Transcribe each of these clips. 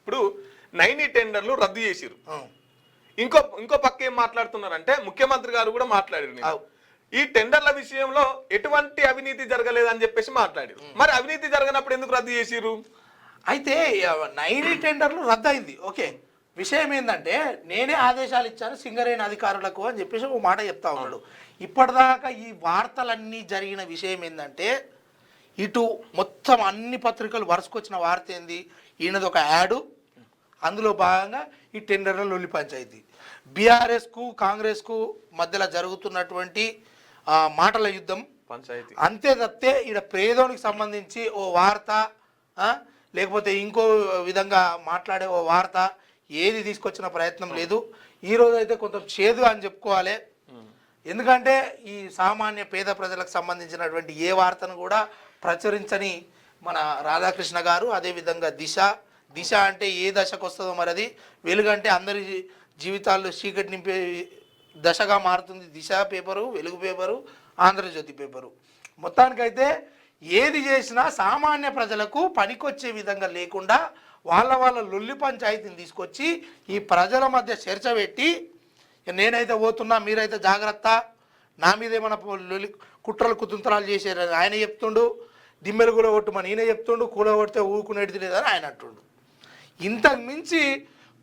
ఇప్పుడు 9 టెండర్లు రద్దు చేసిరు. ఇంకో పక్క ఏం మాట్లాడుతున్నారంటే ముఖ్యమంత్రి గారు కూడా మాట్లాడారు, ఈ టెండర్ల విషయంలో ఎటువంటి అవినీతి జరగలేదని చెప్పేసి మాట్లాడారు. మరి అవినీతి జరగనప్పుడు ఎందుకు రద్దు చేసిరు? అయితే 9 టెండర్లు రద్దు అయింది. ఓకే, విషయం ఏంటంటే నేనే ఆదేశాలు ఇచ్చాను సింగరేణి అధికారులకు అని చెప్పేసి ఒక మాట చెప్తా ఉన్నాడు. ఇప్పటిదాకా ఈ వార్తలన్నీ జరిగిన విషయం ఏంటంటే ఇటు మొత్తం అన్ని పత్రికలు వరుసకొచ్చిన వార్త ఏంది, ఈయనది ఒక యాడు, అందులో భాగంగా ఈ టెండర్ల లొల్లి పంచాయతీ, బీఆర్ఎస్కు కాంగ్రెస్కు మధ్యలో జరుగుతున్నటువంటి మాటల యుద్ధం పంచాయతీ, అంతే తప్పితే ఈడ పేదోనికి సంబంధించి ఓ వార్త లేకపోతే ఇంకో విధంగా మాట్లాడే ఓ వార్త ఏది తీసుకొచ్చిన ప్రయత్నం లేదు. ఈరోజు అయితే కొంచెం చేదు అని చెప్పుకోవాలి. ఎందుకంటే ఈ సామాన్య పేద ప్రజలకు సంబంధించినటువంటి ఏ వార్తను కూడా ప్రచురించని మన రాధాకృష్ణ గారు, అదేవిధంగా దిశ అంటే ఏ దశకు వస్తుందో మరి అది వెలుగంటే అందరి జీవితాల్లో చీకటి నింపే దశగా మారుతుంది దిశ పేపరు, వెలుగు పేపరు, ఆంధ్రజ్యోతి పేపరు. మొత్తానికైతే ఏది చేసినా సామాన్య ప్రజలకు పనికొచ్చే విధంగా లేకుండా వాళ్ళ లొల్లి పంచాయతీని తీసుకొచ్చి ఈ ప్రజల మధ్య చర్చ పెట్టి నేనైతే పోతున్నా మీరైతే జాగ్రత్త, నా మీద ఏమైనా లొల్లి కుట్రలు కుతంత్రాలు చేసారని ఆయన చెప్తుండు, దిమ్మెలు కూడా కొట్టుమని ఈయన చెప్తుండు, కూల కొడితే ఊరుకునేది లేదని ఆయన అంటుండు. ఇంతకు మించి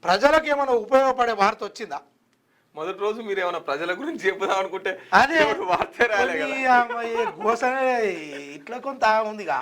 ప్రజలకు ఏమైనా ఉపయోగపడే వార్త వచ్చిందా? మొదటి రోజు మీరు ఏమైనా ప్రజల గురించి చెప్పుదాం అనుకుంటే అదే వార్త గోసనే ఇట్లా కొంత ఉందిగా.